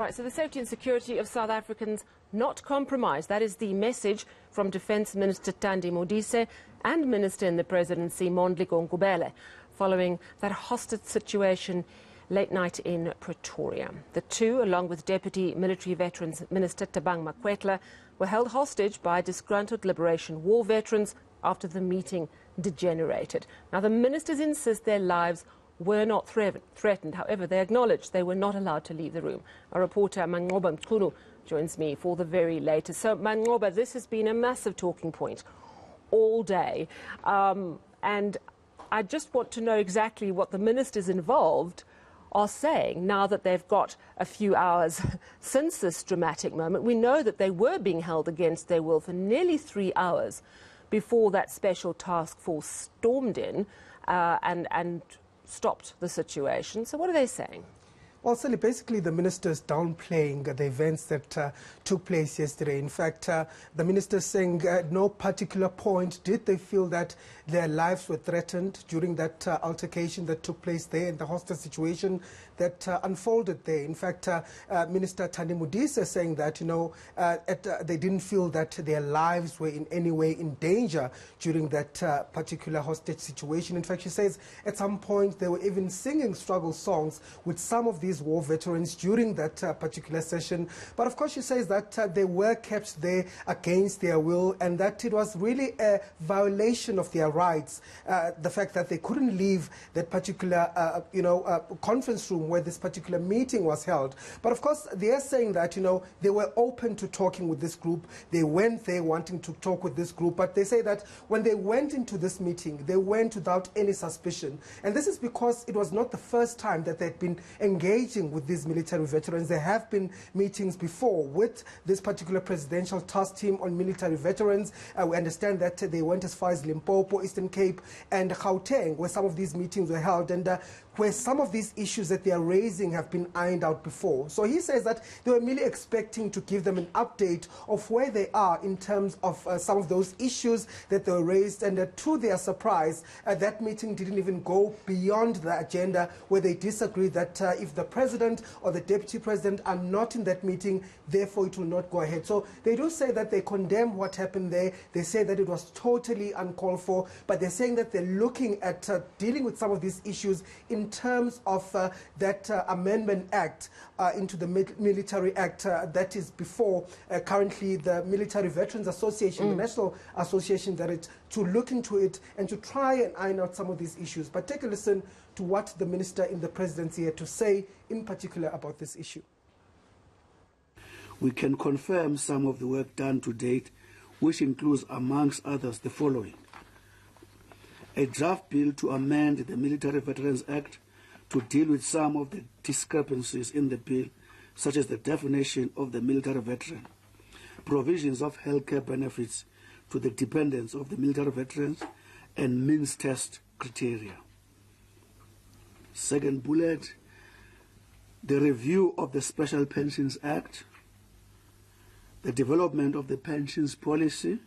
Right, so the safety and security of South Africans not compromised. That is the message from Defence Minister Thandi Modise and Minister in the Presidency Mondli Gungebele following that hostage situation late night in Pretoria. The two, along with Deputy Military Veterans Minister Thabang Makwetla, were held hostage by disgruntled Liberation War veterans after the meeting degenerated. Now, the ministers insist their lives were not threatened. However, they acknowledged they were not allowed to leave the room. Our reporter Manqoba Mchunu joins me for the very latest. So, Manqoba, this has been a massive talking point all day. And I just want to know exactly what the ministers involved are saying now that they've got a few hours since this dramatic moment. We know that they were being held against their will for nearly 3 hours before that special task force stormed in and stopped the situation. So what are they saying? Well, Sally, basically the ministers downplaying the events that took place yesterday. In fact, the ministers saying at no particular point did they feel that their lives were threatened during that altercation that took place there and the hostage situation that unfolded there. In fact, Minister Thandi Modise saying that, they didn't feel that their lives were in any way in danger during that particular hostage situation. In fact, she says at some point they were even singing struggle songs with some of these war veterans during that particular session. But of course she says that they were kept there against their will and that it was really a violation of their rights, the fact that they couldn't leave that particular conference room where this particular meeting was held. But of course they are saying that they were open to talking with this group. They went there wanting to talk with this group, but they say that when they went into this meeting they went without any suspicion, and this is because it was not the first time that they'd been engaging with these military veterans. There have been meetings before with this particular presidential task team on military veterans. We understand that they went as far as Limpopo, Eastern Cape and Gauteng, where some of these meetings were held and where some of these issues that they are raising have been ironed out before. So he says that they were merely expecting to give them an update of where they are in terms of some of those issues that they were raised, and to their surprise, that meeting didn't even go beyond the agenda, where they disagreed that if the president or the deputy president are not in that meeting, therefore it will not go ahead. So they do say that they condemn what happened there. They say that it was totally uncalled for, but they're saying that they're looking at dealing with some of these issues in terms of that Amendment Act into the Military Act that is before currently the Military Veterans Association, the National Association, to look into it and to try and iron out some of these issues. But take a listen to what the minister in the presidency had to say in particular about this issue. We can confirm some of the work done to date, which includes, amongst others, the following: a draft bill to amend the Military Veterans Act to deal with some of the discrepancies in the bill, such as the definition of the military veteran, provisions of healthcare benefits to the dependents of the military veterans, and means test criteria. Second bullet, the review of the Special Pensions Act, the development of the pensions policy,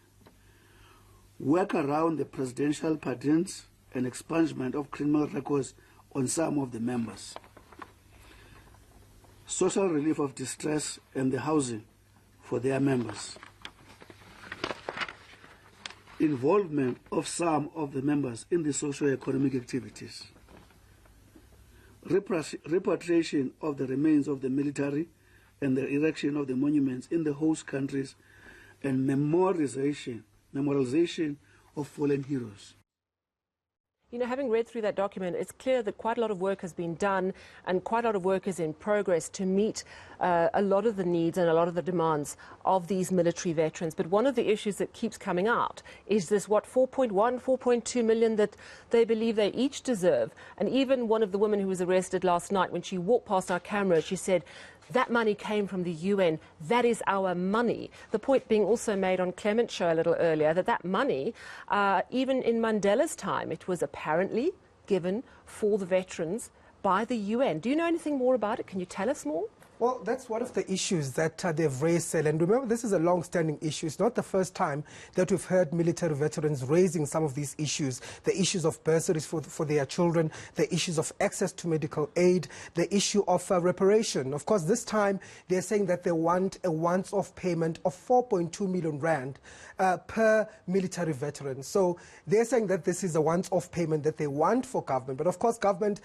work around the presidential pardons and expungement of criminal records on some of the members, social relief of distress and the housing for their members, involvement of some of the members in the socio-economic activities, repatriation of the remains of the military and the erection of the monuments in the host countries, and memorialization of fallen heroes. Having read through that document, it's clear that quite a lot of work has been done and quite a lot of work is in progress to meet a lot of the needs and a lot of the demands of these military veterans. But one of the issues that keeps coming out is this, 4.1, 4.2 million that they believe they each deserve. And even one of the women who was arrested last night, when she walked past our camera, she said, that money came from the UN. That is our money. The point being also made on Clement's show a little earlier that money, even in Mandela's time, it was apparently given for the veterans by the UN. Do you know anything more about it? Can you tell us more? Well, that's one of the issues that they've raised, Sel. And remember, this is a long-standing issue. It's not the first time that we've heard military veterans raising some of these issues. The issues of bursaries for their children, the issues of access to medical aid, the issue of reparation. Of course, this time they're saying that they want a once-off payment of 4.2 million rand per military veteran. So they're saying that this is a once-off payment that they want for government. But of course, government,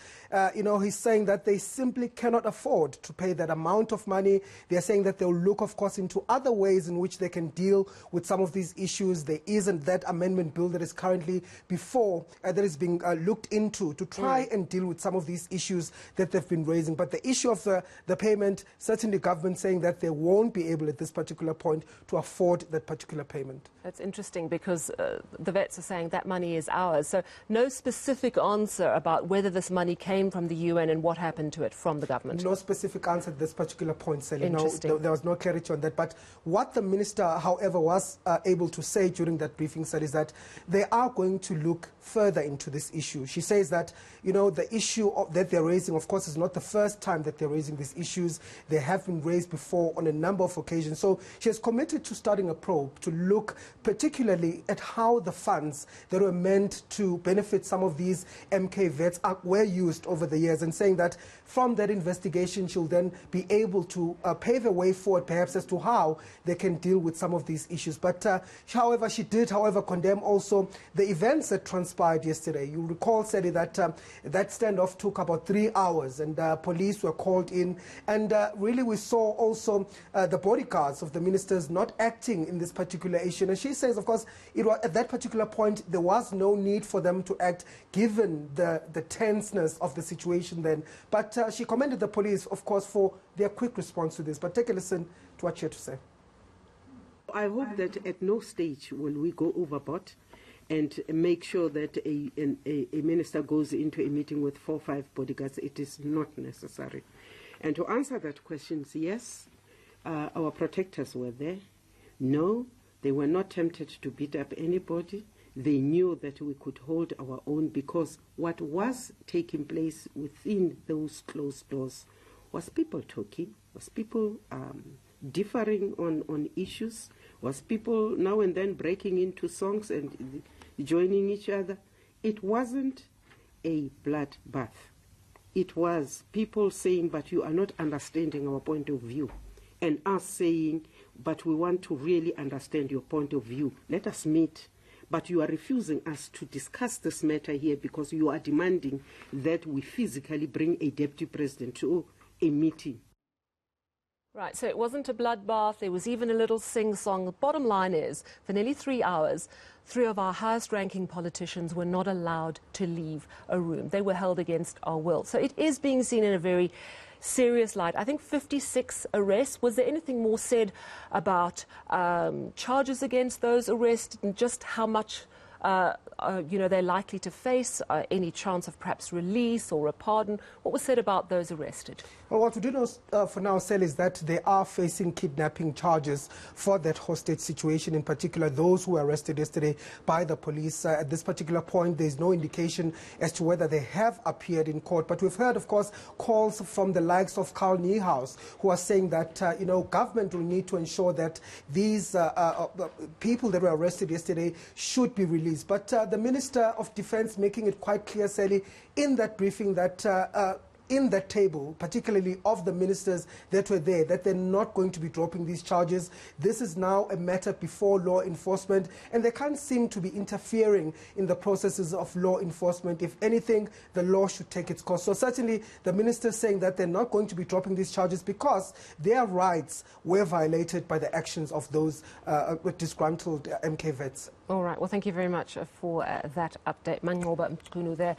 he's saying that they simply cannot afford to pay that amount of money. They're saying that they'll look, of course, into other ways in which they can deal with some of these issues. There isn't that amendment bill that is currently before, that is being looked into to try and deal with some of these issues that they've been raising. But the issue of the payment, certainly government saying that they won't be able at this particular point to afford that particular payment. That's interesting because the vets are saying that money is ours. So no specific answer about whether this money came from the UN and what happened to it from the government. No specific answer at this particular point, Sally. No, Interesting. there was no clarity on that. But what the minister, however, was able to say during that briefing, Sally, is that they are going to look further into this issue. She says that, the issue that they're raising, of course, is not the first time that they're raising these issues. They have been raised before on a number of occasions. So she has committed to starting a probe to look particularly at how the funds that were meant to benefit some of these MK vets were used over the years, and saying that from that investigation she'll then be able to pave a way forward perhaps as to how they can deal with some of these issues. But however, she did, condemn also the events that transpired yesterday. You recall, Sally, that that standoff took about 3 hours, and police were called in, and really we saw also the bodyguards of the ministers not acting in this particular issue. And she says, of course, at that particular point there was no need for them to act given the tenseness of the situation then. But she commended the police, of course, for their quick response to this. But take a listen to what she had to say. I hope that at no stage will we go overboard and make sure that a minister goes into a meeting with 4 or 5 bodyguards. It is not necessary. And to answer that question, yes, our protectors were there. No, they were not tempted to beat up anybody. They knew that we could hold our own, because what was taking place within those closed doors was people talking, was people differing on issues, was people now and then breaking into songs and joining each other. It wasn't a bloodbath. It was people saying, but you are not understanding our point of view. And us saying, but we want to really understand your point of view. Let us meet. But you are refusing us to discuss this matter here because you are demanding that we physically bring a deputy president to a meeting. Right, so it wasn't a bloodbath, there was even a little sing-song. The bottom line is, for nearly 3 hours, 3 of our highest-ranking politicians were not allowed to leave a room. They were held against our will. So it is being seen in a very serious light. I think 56 arrests. Was there anything more said about charges against those arrested and just how much they're likely to face, any chance of perhaps release or a pardon? What was said about those arrested? Well, what we do know for now, Sel, is that they are facing kidnapping charges for that hostage situation, in particular those who were arrested yesterday by the police. At this particular point, there is no indication as to whether they have appeared in court. But we've heard, of course, calls from the likes of Carl Niehaus, who are saying that, government will need to ensure that these people that were arrested yesterday should be released. But the Minister of Defence making it quite clear, Sally, in that briefing that in that table, particularly of the ministers that were there, that they're not going to be dropping these charges. This is now a matter before law enforcement, and they can't seem to be interfering in the processes of law enforcement. If anything, the law should take its course. So certainly the minister saying that they're not going to be dropping these charges because their rights were violated by the actions of those disgruntled MK vets. All right. Well, thank you very much for that update. Manqoba Mchunu there.